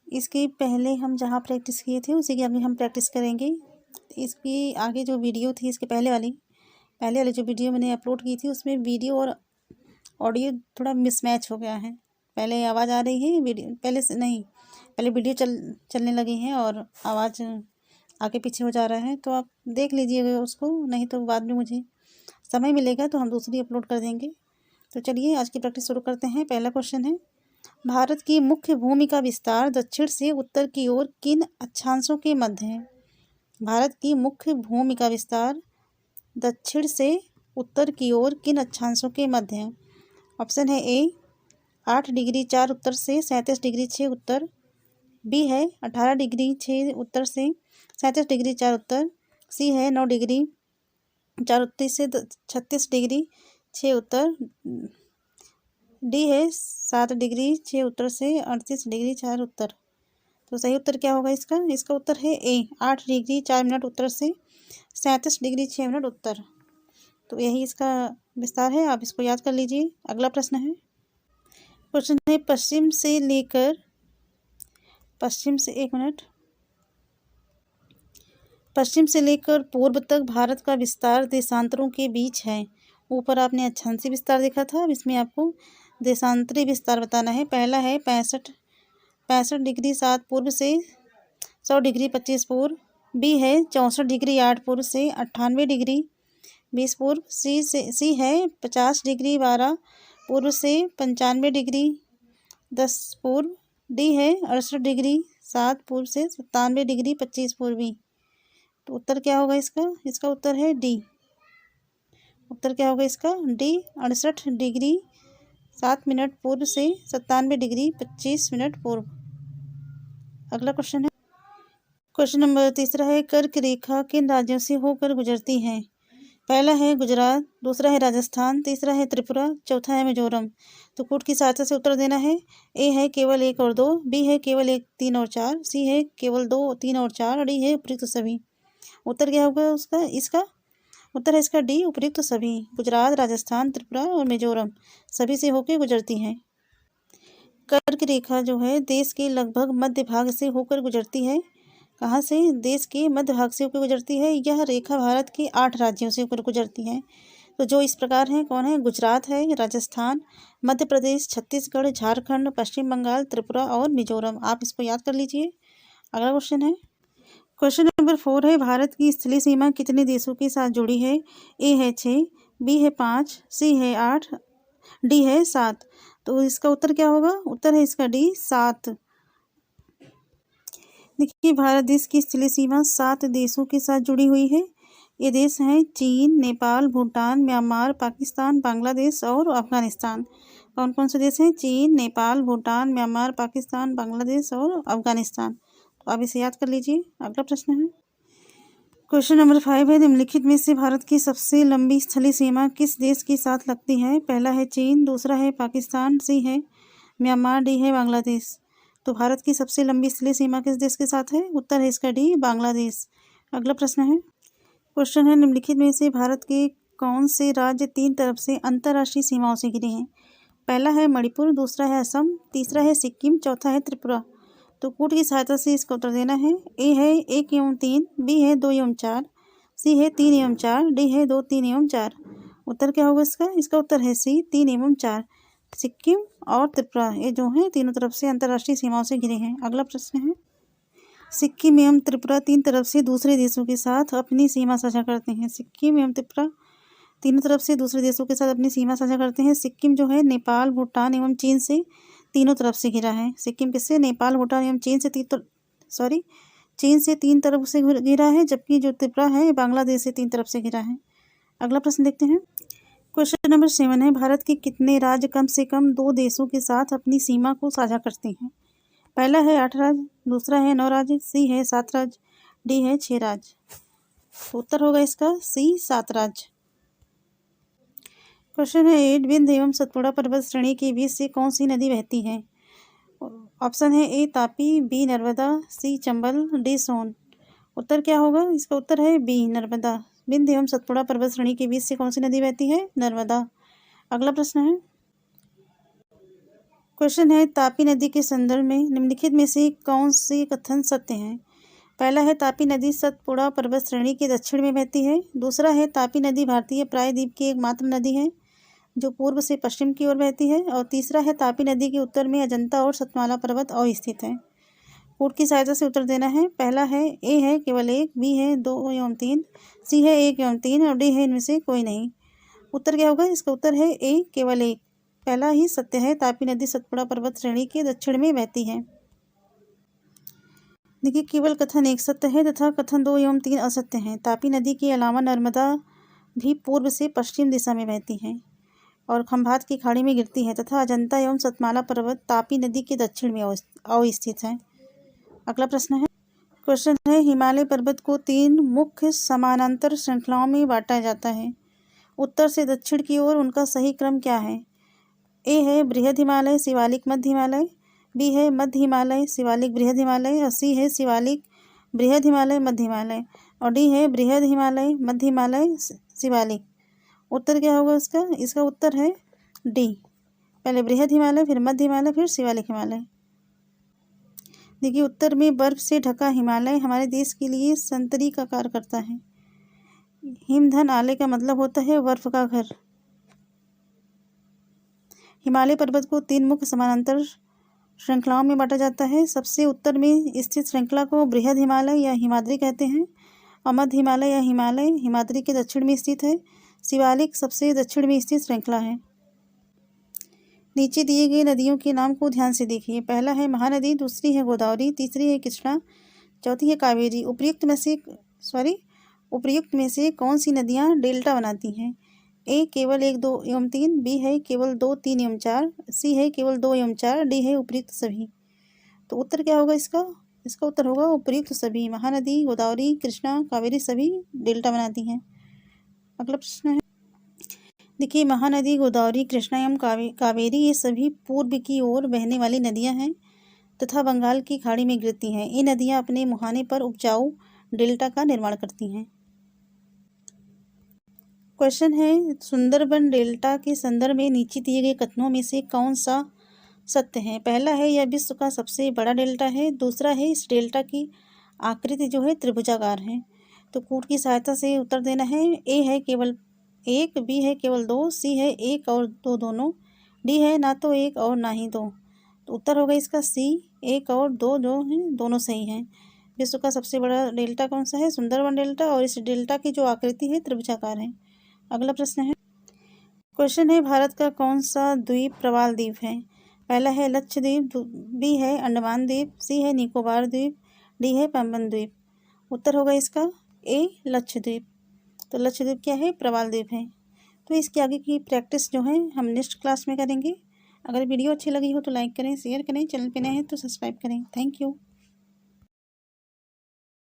इसके पहले हम जहाँ प्रैक्टिस किए थे उसी की अभी हम प्रैक्टिस करेंगे। इसकी आगे जो वीडियो थी, इसके पहले वाली जो वीडियो मैंने अपलोड की थी, उसमें वीडियो और ऑडियो थोड़ा मिसमैच हो गया है। पहले आवाज़ आ रही है वीडियो, पहले से नहीं, पहले वीडियो चलने लगी है और आवाज़ आगे पीछे हो जा रहा है। तो आप देख लीजिएगा उसको, नहीं तो बाद में मुझे समय मिलेगा तो हम दूसरी अपलोड कर देंगे। तो चलिए आज की प्रैक्टिस शुरू करते हैं। पहला क्वेश्चन है, भारत की मुख्य भूमि का विस्तार दक्षिण से उत्तर की ओर किन अक्षांशों के मध्य है? भारत की मुख्य भूमि का विस्तार दक्षिण से उत्तर की ओर किन अक्षांशों के मध्य है? ऑप्शन है ए 8 डिग्री 4 उत्तर से 37 डिग्री 6 उत्तर, बी है 18 डिग्री 6 उत्तर से 37 डिग्री 4 उत्तर, सी है 9 डिग्री 4 उत्तर से 36 डिग्री 6 उत्तर, डी है 7 डिग्री 6 उत्तर से 38 डिग्री 4 उत्तर। तो सही उत्तर क्या होगा इसका? इसका उत्तर है ए 8 डिग्री 4 मिनट उत्तर से 37 डिग्री 6 मिनट उत्तर। तो यही इसका विस्तार है, आप इसको याद कर लीजिए। अगला प्रश्न है, क्वेश्चन है पश्चिम से लेकर पूर्व तक भारत का विस्तार देशांतरों के बीच है। ऊपर आपने अक्षांशीय विस्तार देखा था, अब इसमें आपको देशांतरी विस्तार बताना है। पहला है 65 डिग्री 7 पूर्व से 100 डिग्री 25 पूर्व, बी है 64 डिग्री 8 पूर्व से 98 डिग्री 20 पूर्व, सी है 50 डिग्री 12 पूर्व से 95 डिग्री 10 पूर्व, डी है 68 डिग्री 7 पूर्व से 97 डिग्री 25 पूर्वी। तो उत्तर क्या होगा इसका? इसका उत्तर है डी। उत्तर क्या होगा इसका? डी 68 डिग्री 7 मिनट पूर्व से 97 डिग्री 25 मिनट पूर्व। अगला क्वेश्चन है, क्वेश्चन नंबर तीसरा है, कर्क रेखा किन राज्यों से होकर गुजरती है? पहला है गुजरात, दूसरा है राजस्थान, तीसरा है त्रिपुरा, चौथा है मिजोरम। तो कूट की सहायता से उत्तर देना है। ए है केवल 1 और 2, बी है केवल 1 3 और 4, सी है केवल 2 3 और 4, डी है उपयुक्त सभी। उत्तर क्या होगा उसका? इसका उत्तर है इसका डी उपयुक्त सभी। गुजरात, राजस्थान, त्रिपुरा और मिजोरम सभी से होकर गुजरती है। कर्क रेखा जो है देश के लगभग मध्य भाग से होकर गुजरती है। कहाँ से? देश के मध्य भाग से होकर गुजरती है। यह रेखा भारत के 8 राज्यों से होकर गुजरती है। तो जो इस प्रकार हैं, कौन है? गुजरात है, राजस्थान, मध्य प्रदेश, छत्तीसगढ़, झारखंड, पश्चिम बंगाल, त्रिपुरा और मिजोरम। आप इसको याद कर लीजिए। अगला क्वेश्चन है, क्वेश्चन नंबर 4 है, भारत की स्थलीय सीमा कितने देशों के साथ जुड़ी है? ए है 6, बी है 5, सी है 8, डी है 7। तो इसका उत्तर क्या होगा? उत्तर है इसका डी 7। देखिए, भारत देश की स्थलीय सीमा 7 देशों के साथ जुड़ी हुई है। ये देश हैं चीन, नेपाल, भूटान, म्यांमार, पाकिस्तान, बांग्लादेश और अफगानिस्तान। कौन कौन से देश हैं? चीन, नेपाल, भूटान, म्यांमार, पाकिस्तान, बांग्लादेश और अफगानिस्तान। तो आप इसे याद कर लीजिए। अगला प्रश्न है, क्वेश्चन नंबर 5 है, निम्नलिखित में से भारत की सबसे लंबी स्थलीय सीमा किस देश के साथ लगती है? पहला है चीन, दूसरा है पाकिस्तान, सी है म्यांमार, डी है बांग्लादेश। तो भारत की सबसे लंबी स्थलीय सीमा किस देश के साथ है? उत्तर है इसका डी बांग्लादेश। अगला प्रश्न है, क्वेश्चन है, निम्नलिखित में से भारत के कौन से राज्य 3 तरफ से अंतर्राष्ट्रीय सीमाओं से घिरे हैं? पहला है मणिपुर, दूसरा है असम, तीसरा है सिक्किम, चौथा है त्रिपुरा। तो कूट की सहायता से इसका उत्तर देना है। ए है 1 एवं 3, बी है 2 एवं 4, सी है 3 एवं 4, डी है 2 3 एवं 4। उत्तर क्या होगा इसका? इसका उत्तर है सी 3 एवं 4। सिक्किम और त्रिपुरा ये जो हैं तीनों तरफ से अंतर्राष्ट्रीय सीमाओं से घिरे हैं। अगला प्रश्न है, सिक्किम एवं त्रिपुरा 3 तरफ से दूसरे देशों के साथ अपनी सीमा साझा करते हैं। सिक्किम एवं त्रिपुरा तीनों तरफ से दूसरे देशों के साथ अपनी सीमा साझा करते हैं। सिक्किम जो है नेपाल, भूटान एवं चीन से तीनों तरफ से घिरा है। सिक्किम किससे? नेपाल, भूटान एवं चीन से चीन से 3 तरफ से घिरा है, जबकि जो त्रिपुरा है बांग्लादेश से 3 तरफ से घिरा है। अगला प्रश्न देखते हैं, क्वेश्चन नंबर 7 है, भारत के कितने राज्य कम से कम 2 देशों के साथ अपनी सीमा को साझा करते हैं? पहला है 8 राज्य, दूसरा है 9 राज्य, सी है 7 राज्य, डी है 6 राज्य। उत्तर होगा इसका सी 7 राज्य। क्वेश्चन है 8, विंध्य एवं सतपुड़ा पर्वत श्रेणी के बीच से कौन सी नदी बहती है? ऑप्शन है ए तापी, बी नर्मदा, सी चंबल, डी सोन। उत्तर क्या होगा? इसका उत्तर है बी नर्मदा। विंध्य एवं सतपुड़ा पर्वत श्रेणी के बीच से कौन सी नदी बहती है? नर्मदा। अगला प्रश्न है, क्वेश्चन है तापी नदी के संदर्भ में निम्नलिखित में से कौन से कथन सत्य हैं। पहला है तापी नदी सतपुड़ा पर्वत श्रेणी के दक्षिण में बहती है। दूसरा है तापी नदी भारतीय प्रायद्वीप की एकमात्र नदी है जो पूर्व से पश्चिम की ओर बहती है। और तीसरा है तापी नदी के उत्तर में अजंता और सतमाला पर्वत अवस्थित है। कोड की सहायता से उत्तर देना है। पहला है ए है केवल एक, बी है 2 एवं 3, सी है 1 एवं 3 और डी है इनमें से कोई नहीं। उत्तर क्या होगा? इसका उत्तर है ए केवल एक। पहला ही सत्य है, तापी नदी सतपुड़ा पर्वत श्रेणी के दक्षिण में बहती है। देखिए, केवल कथन एक सत्य है तथा कथन 2 एवं 3 असत्य हैं। तापी नदी के अलावा नर्मदा भी पूर्व से पश्चिम दिशा में बहती है और खंभात की खाड़ी में गिरती है तथा अजंता एवं सतमाला पर्वत तापी नदी के दक्षिण में अवस्थित है। अगला प्रश्न है, क्वेश्चन है हिमालय पर्वत को 3 मुख्य समानांतर श्रृंखलाओं में बांटा जाता है। उत्तर से दक्षिण की ओर उनका सही क्रम क्या है? ए है बृहद हिमालय शिवालिक मध्य हिमालय, बी है मध्य हिमालय शिवालिक बृहद हिमालय और सी है शिवालिक बृहद हिमालय मध्य हिमालय और डी है बृहद हिमालय मध्य हिमालय शिवालिक। उत्तर क्या होगा इसका? इसका उत्तर है डी, पहले बृहद हिमालय फिर मध्य हिमालय फिर शिवालिक हिमालय। देखिए, उत्तर में बर्फ से ढका हिमालय हमारे देश के लिए संतरी का कार्य करता है। हिमधन आले का मतलब होता है बर्फ का घर। हिमालय पर्वत को 3 मुख्य समानांतर श्रृंखलाओं में बांटा जाता है। सबसे उत्तर में स्थित श्रृंखला को बृहद हिमालय या हिमाद्री कहते हैं और मध्य हिमालय या हिमालय हिमाद्री के दक्षिण में स्थित है। शिवालिक सबसे दक्षिण में स्थित श्रृंखला है। नीचे दिए गए नदियों के नाम को ध्यान से देखिए। पहला है महानदी, दूसरी है गोदावरी, तीसरी है कृष्णा, चौथी है कावेरी। उपर्युक्त में से कौन सी नदियाँ डेल्टा बनाती हैं? ए केवल 1, 2 एवं 3, बी है केवल 2, 3 एवं 4, सी है केवल 2 एवं 4, डी है उपर्युक्त सभी। तो उत्तर क्या होगा इसका? इसका उत्तर होगा उपर्युक्त सभी। महानदी, गोदावरी, कृष्णा, कावेरी सभी डेल्टा बनाती हैं। अगला प्रश्न है, देखिए, महानदी, गोदावरी, कृष्णा एवं कावेरी ये सभी पूर्व की ओर बहने वाली नदियां हैं तथा बंगाल की खाड़ी में गिरती हैं। ये नदियां अपने मुहाने पर उपजाऊ डेल्टा का निर्माण करती हैं। क्वेश्चन है सुंदरबन डेल्टा के संदर्भ में नीचे दिए गए कथनों में से कौन सा सत्य है? पहला है यह विश्व का सबसे बड़ा डेल्टा है। दूसरा है इस डेल्टा की आकृति जो है त्रिभुजाकार है। तो कोड की सहायता से उत्तर देना है। ए है केवल 1, बी है केवल 2, सी है 1 और 2 दोनों, डी है ना तो 1 और ना ही 2। तो उत्तर होगा इसका सी, 1 और 2 जो हैं दोनों सही हैं। विश्व का सबसे बड़ा डेल्टा कौन सा है? सुंदरबन डेल्टा और इस डेल्टा की जो आकृति है त्रिभुजाकार है। अगला प्रश्न है, क्वेश्चन है भारत का कौन सा द्वीप प्रवाल द्वीप है? पहला है लक्षद्वीप, बी है अंडमान द्वीप, सी है निकोबार द्वीप, डी है पंबन द्वीप। उत्तर होगा इसका ए लक्षद्वीप। तो लक्षद्वीप क्या है? प्रवाल द्वीप है। तो इसके आगे की प्रैक्टिस जो है हम नेक्स्ट क्लास में करेंगे। अगर वीडियो अच्छी लगी हो तो लाइक करें, शेयर करें, चैनल पे नए हैं तो सब्सक्राइब करें। Thank you.